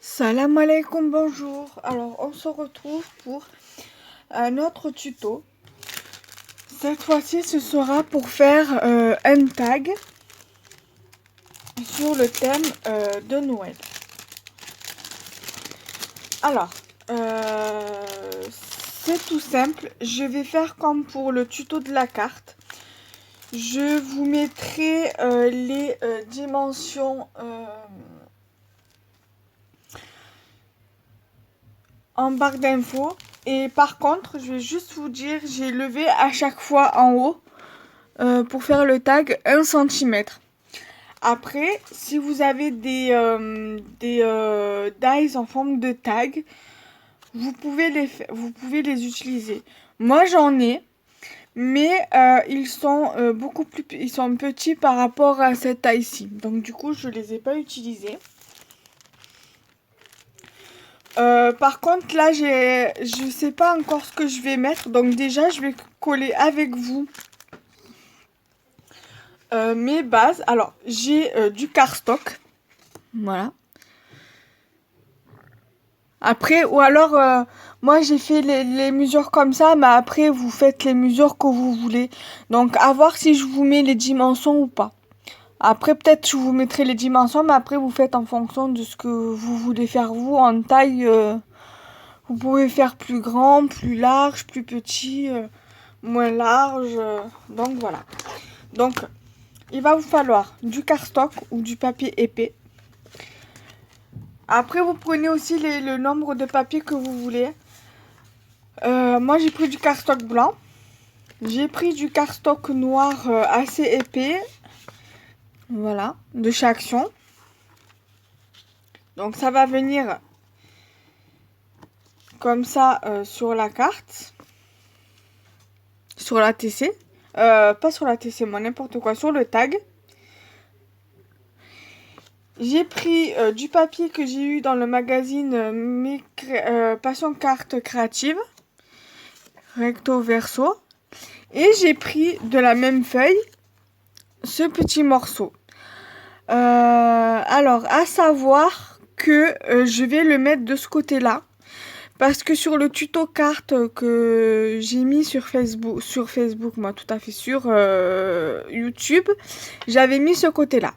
Salam alaikum, bonjour. Alors, on se retrouve pour un autre tuto. Cette fois-ci, ce sera pour faire un tag sur le thème de Noël. Alors, c'est tout simple. Je vais faire comme pour le tuto de la carte. Je vous mettrai les dimensions en barre d'infos. Et par contre, je vais juste vous dire, j'ai levé à chaque fois en haut pour faire le tag 1 cm. Après, si vous avez des dies en forme de tag, vous pouvez les utiliser. Moi, j'en ai, mais ils sont ils sont petits par rapport à cette taille-ci. Donc, du coup, je les ai pas utilisés. Par contre, là, je sais pas encore ce que je vais mettre. Donc, déjà, je vais coller avec vous mes bases. Alors, j'ai du cardstock. Voilà. Après, ou alors, moi, j'ai fait les mesures comme ça, mais après, vous faites les mesures que vous voulez. Donc, à voir si je vous mets les dimensions ou pas. Après, peut-être je vous mettrai les dimensions, mais après, vous faites en fonction de ce que vous voulez faire, vous, en taille. Vous pouvez faire plus grand, plus large, plus petit, moins large. Donc, voilà. Donc, il va vous falloir du cardstock ou du papier épais. Après, vous prenez aussi le nombre de papiers que vous voulez. Moi, j'ai pris du cardstock blanc. J'ai pris du cardstock noir assez épais. Voilà, de chez Action. Donc, ça va venir comme ça sur la carte. Sur la TC. Pas sur la TC, moi, n'importe quoi. Sur le tag. J'ai pris du papier que j'ai eu dans le magazine Passion Carte Créative, recto verso, et j'ai pris de la même feuille ce petit morceau. Alors, à savoir que je vais le mettre de ce côté-là, parce que sur le tuto carte que j'ai mis sur Facebook, moi tout à fait sur YouTube, j'avais mis ce côté-là.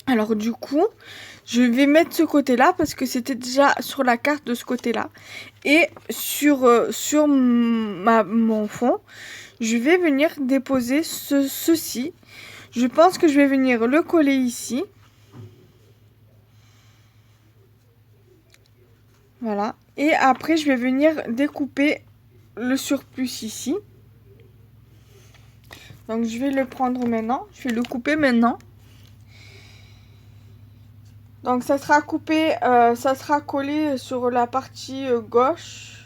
Alors du coup, je vais mettre ce côté-là parce que c'était déjà sur la carte de ce côté-là. Et sur mon fond, je vais venir déposer ceci. Je pense que je vais venir le coller ici. Voilà. Et après, je vais venir découper le surplus ici. Donc je vais le prendre maintenant. Je vais le couper maintenant. Donc ça sera coupé, ça sera collé sur la partie gauche.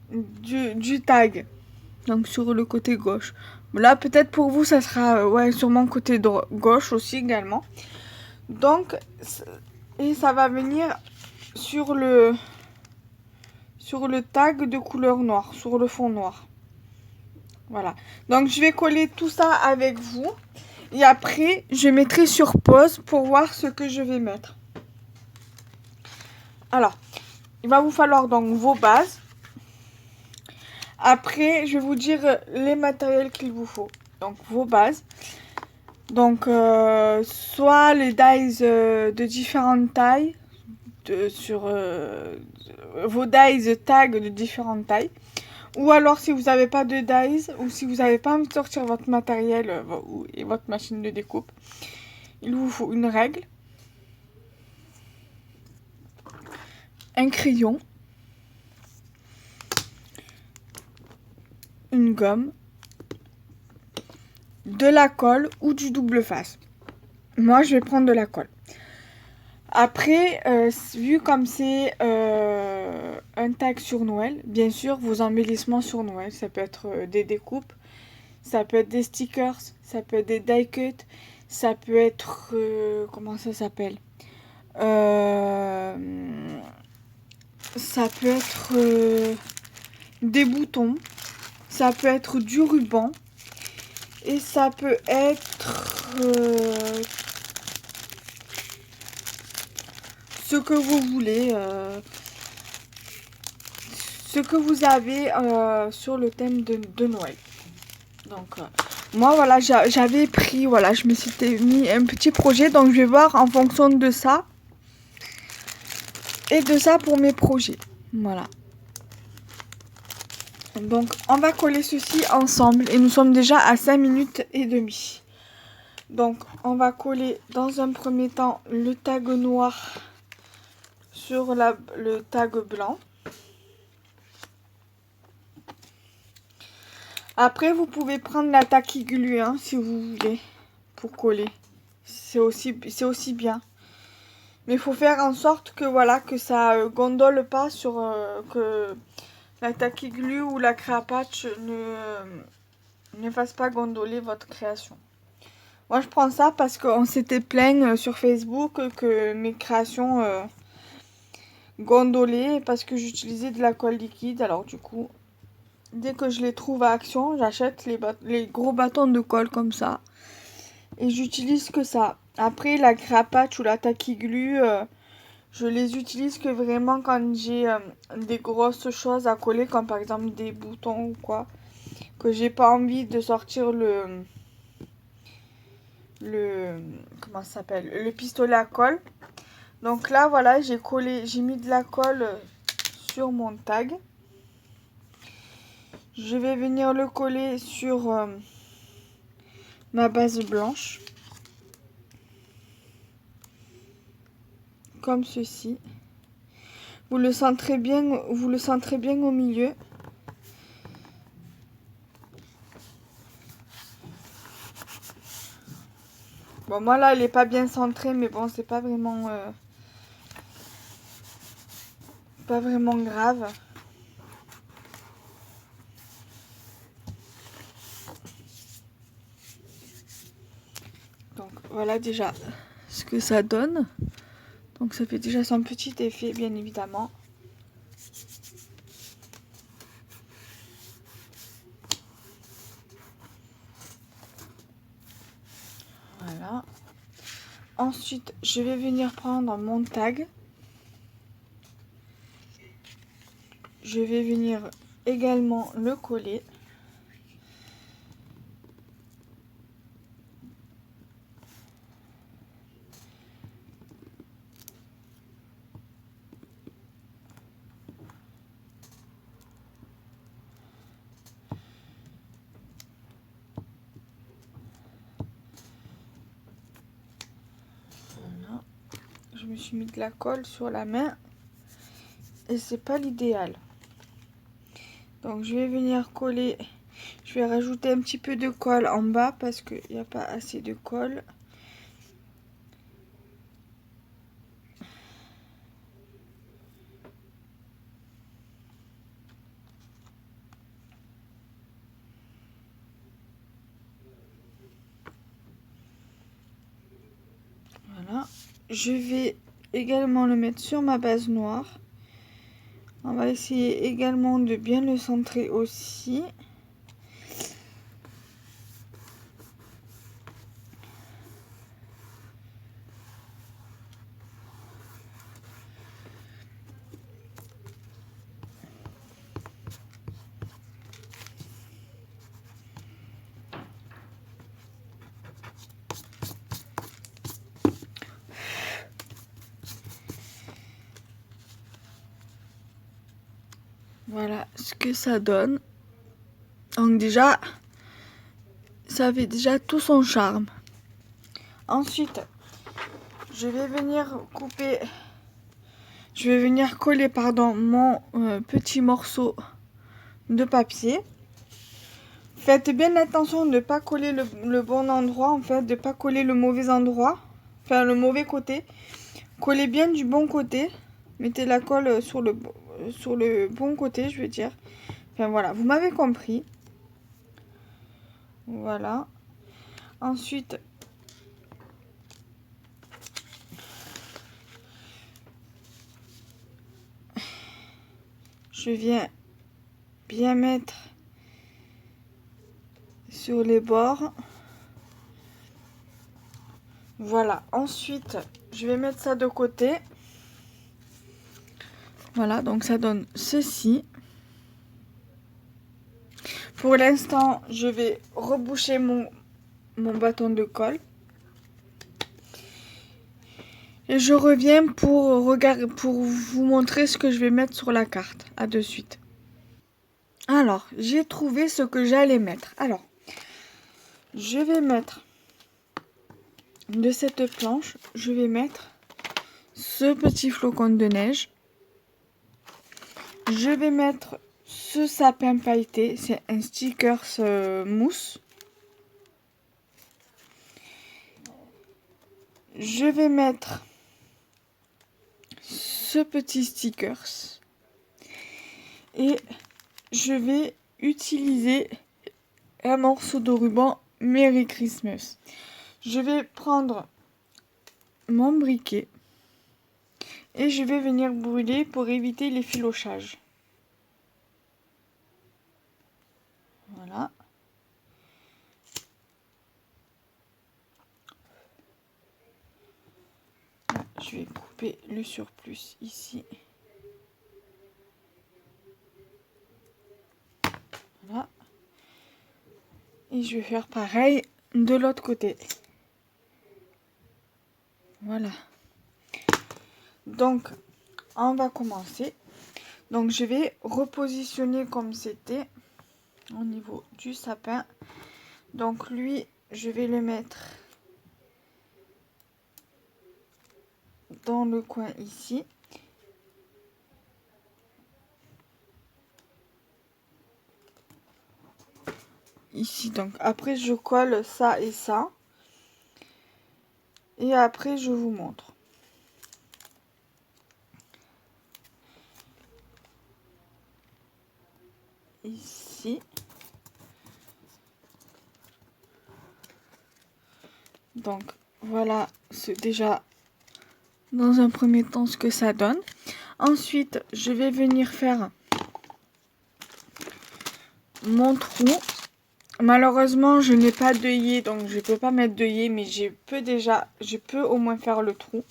Du tag. Donc sur le côté gauche. Là peut-être pour vous ça sera ouais, sur mon côté gauche aussi également. Donc et ça va venir sur le tag de couleur noire, sur le fond noir. Voilà. Donc je vais coller tout ça avec vous. Et après, je mettrai sur pause pour voir ce que je vais mettre. Alors, il va vous falloir donc vos bases. Après, je vais vous dire les matériels qu'il vous faut. Donc, vos bases. Donc, soit les dies de différentes tailles. Vos dies tags de différentes tailles. Ou alors, si vous n'avez pas de dies, ou si vous n'avez pas envie de sortir votre matériel et votre machine de découpe, il vous faut une règle, un crayon, une gomme, de la colle ou du double face. Moi, je vais prendre de la colle. Après, vu comme c'est un tag sur Noël, bien sûr, vos embellissements sur Noël, ça peut être des découpes, ça peut être des stickers, ça peut être des die cuts, ça peut être... comment ça s'appelle ça peut être des boutons, ça peut être du ruban. Et ça peut être ce que vous voulez, ce que vous avez sur le thème de Noël. Donc, moi, voilà, j'avais pris, voilà, je me suis mis un petit projet, donc je vais voir en fonction de ça et de ça pour mes projets. Voilà. Donc, on va coller ceci ensemble et nous sommes déjà à 5 minutes et demie. Donc, on va coller dans un premier temps le tag noir sur le tag blanc. Après, vous pouvez prendre la taille glue hein, si vous voulez pour coller. C'est aussi bien. Mais il faut faire en sorte que voilà que ça gondole pas sur que la tacky glue ou la Créapatch ne fasse pas gondoler votre création. Moi je prends ça parce qu'on s'était plaint sur Facebook que mes créations gondolaient parce que j'utilisais de la colle liquide. Alors du coup, dès que je les trouve à Action, j'achète les gros bâtons de colle comme ça. Et j'utilise que ça. Après la Créapatch ou la tacky glue... je les utilise que vraiment quand j'ai des grosses choses à coller, comme par exemple des boutons ou quoi, que j'ai pas envie de sortir comment ça s'appelle, le pistolet à colle. Donc là, voilà, j'ai mis de la colle sur mon tag. Je vais venir le coller sur ma base blanche, comme ceci. Vous le sentirez bien au milieu. Bon, moi là, elle est pas bien centrée, mais bon, c'est pas vraiment grave. Donc voilà déjà ce que ça donne. Donc ça fait déjà son petit effet, bien évidemment. Voilà. Ensuite, je vais venir prendre mon tag. Je vais venir également le coller. Voilà. Je me suis mis de la colle sur la main et c'est pas l'idéal. Donc je vais venir coller. Je vais rajouter un petit peu de colle en bas parce qu'il n'y a pas assez de colle. Voilà. Je vais également le mettre sur ma base noire. On va essayer également de bien le centrer aussi. Voilà ce que ça donne. Donc déjà, ça fait déjà tout son charme. Ensuite, je vais venir coller mon petit morceau de papier. Faites bien attention de ne pas coller le bon endroit, en fait, de ne pas coller le mauvais endroit, enfin le mauvais côté. Collez bien du bon côté. Mettez la colle sur le bon côté, je veux dire. Enfin voilà, vous m'avez compris. Voilà. Ensuite, je viens bien mettre sur les bords. Voilà, ensuite je vais mettre ça de côté. Voilà, donc ça donne ceci. Pour l'instant, je vais reboucher mon bâton de colle. Et je reviens pour vous montrer ce que je vais mettre sur la carte. À de suite. Alors, j'ai trouvé ce que j'allais mettre. Alors, je vais mettre de cette planche, je vais mettre ce petit flocon de neige. Je vais mettre ce sapin pailleté, c'est un sticker mousse. Je vais mettre ce petit stickers et je vais utiliser un morceau de ruban Merry Christmas. Je vais prendre mon briquet et je vais venir brûler pour éviter les filochages. Voilà. Je vais couper le surplus ici. Voilà. Et je vais faire pareil de l'autre côté. Voilà. Donc, on va commencer. Donc, je vais repositionner comme c'était au niveau du sapin. Donc, lui, je vais le mettre dans le coin ici. Ici, donc après je colle ça et ça. Et après je vous montre. Ici. Donc voilà, c'est déjà dans un premier temps ce que ça donne. Ensuite, je vais venir faire mon trou. Malheureusement, je n'ai pas d'œillet, donc je ne peux pas mettre d'œillet, mais je peux au moins faire le trou.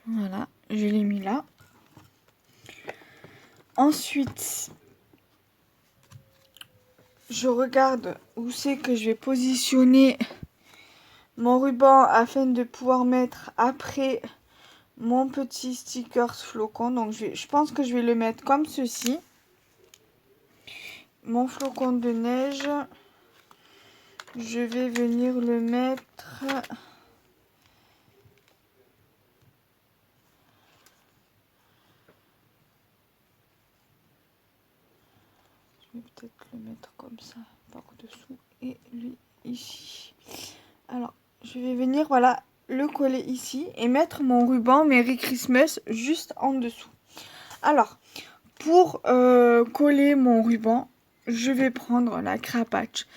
Voilà, je l'ai mis là. Ensuite, je regarde où c'est que je vais positionner mon ruban afin de pouvoir mettre après mon petit sticker flocon. Donc je pense que je vais le mettre comme ceci. Mon flocon de neige, je vais venir le mettre je vais peut-être le mettre comme ça par dessous et lui ici. Alors je vais venir voilà le coller ici et mettre mon ruban Merry Christmas juste en dessous. Alors pour coller mon ruban, je vais prendre la crapatch.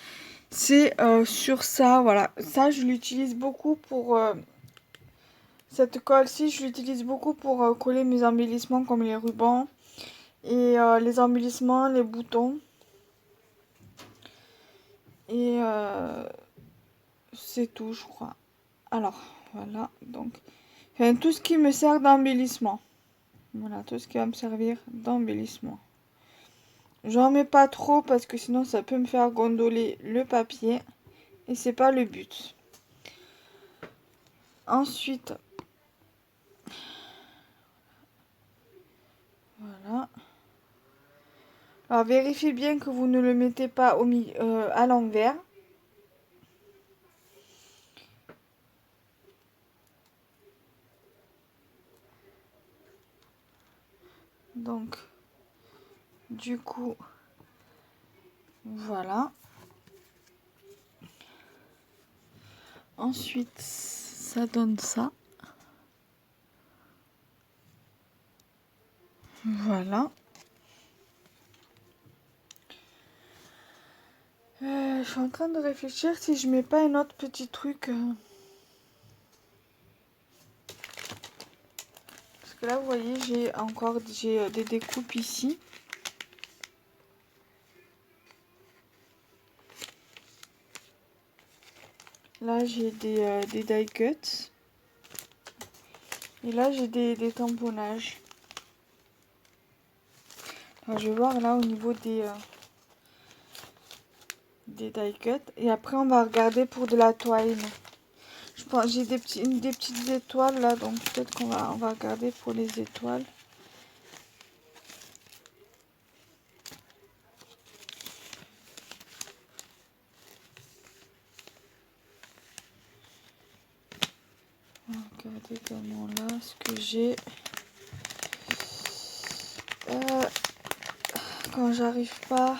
C'est sur ça, voilà. Ça, je l'utilise beaucoup pour... cette colle-ci, je l'utilise beaucoup pour coller mes embellissements comme les rubans. Et les embellissements, les boutons. Et c'est tout, je crois. Alors, voilà. Donc, enfin, tout ce qui me sert d'embellissement. Voilà, tout ce qui va me servir d'embellissement. J'en mets pas trop parce que sinon ça peut me faire gondoler le papier. Et c'est pas le but. Ensuite, voilà. Alors vérifiez bien que vous ne le mettez pas à l'envers. Donc, du coup, voilà. Ensuite, ça donne ça. Voilà. Je suis en train de réfléchir si je mets pas un autre petit truc. Parce que là, vous voyez, j'ai des découpes ici. Là, j'ai des die cuts. Et là, j'ai des tamponnages. Alors, je vais voir là au niveau des die cuts. Et après, on va regarder pour de la toile. Je pense j'ai des petites étoiles là, donc peut-être qu'on va regarder pour les étoiles. On va regarder également là ce que j'ai. Quand j'arrive pas.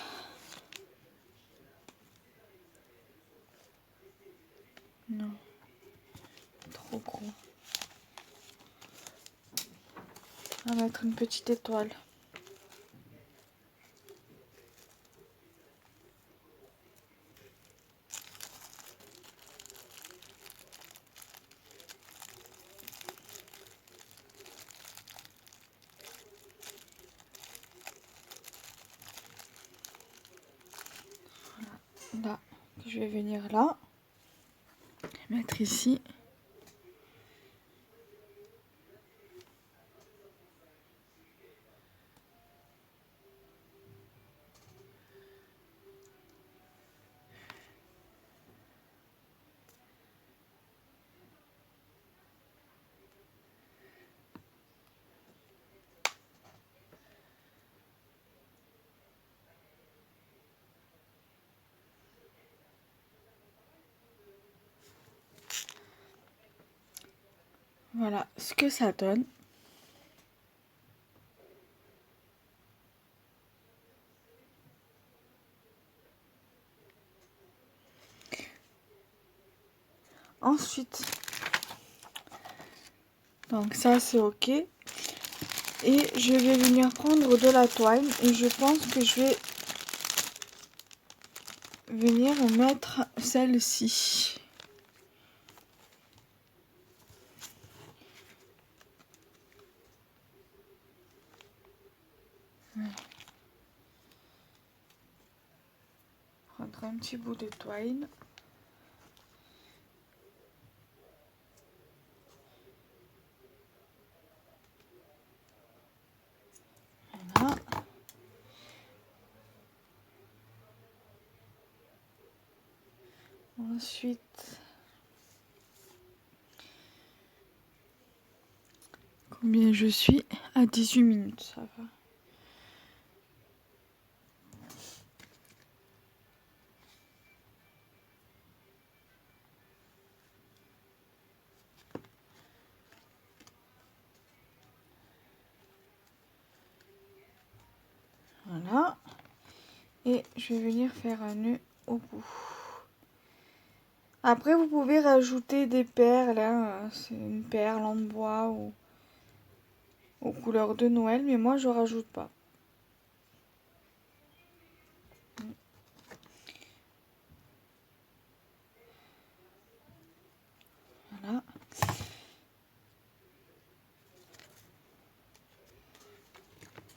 Non. Trop gros. On va mettre une petite étoile. Voilà. Là, je vais venir là. Mettre ici. Voilà ce que ça donne. Ensuite, donc ça c'est ok. Et je vais venir prendre de la toile et je pense que je vais venir mettre celle-ci. Prendre un petit bout de toile. Voilà. Ensuite, combien je suis? À 18 minutes, ça va. Voilà. Et je vais venir faire un nœud au bout. Après, vous pouvez rajouter des perles. Hein. C'est une perle en bois ou aux couleurs de Noël, mais moi, je rajoute pas. Voilà.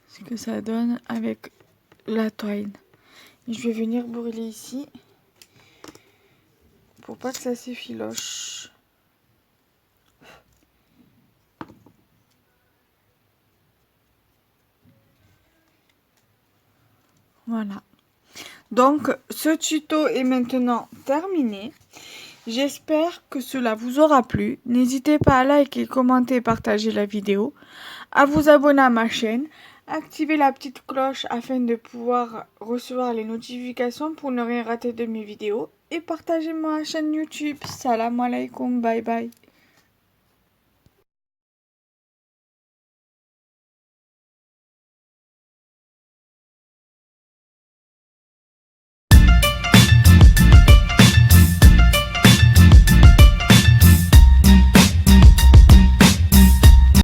Ce que ça donne avec la toile. Je vais venir brûler ici pour pas que ça s'effiloche. Voilà. Donc, ce tuto est maintenant terminé. J'espère que cela vous aura plu. N'hésitez pas à liker, commenter, partager la vidéo, à vous abonner à ma chaîne, activer la petite cloche afin de pouvoir recevoir les notifications pour ne rien rater de mes vidéos et partager ma chaîne YouTube. Salam alaikum, bye bye.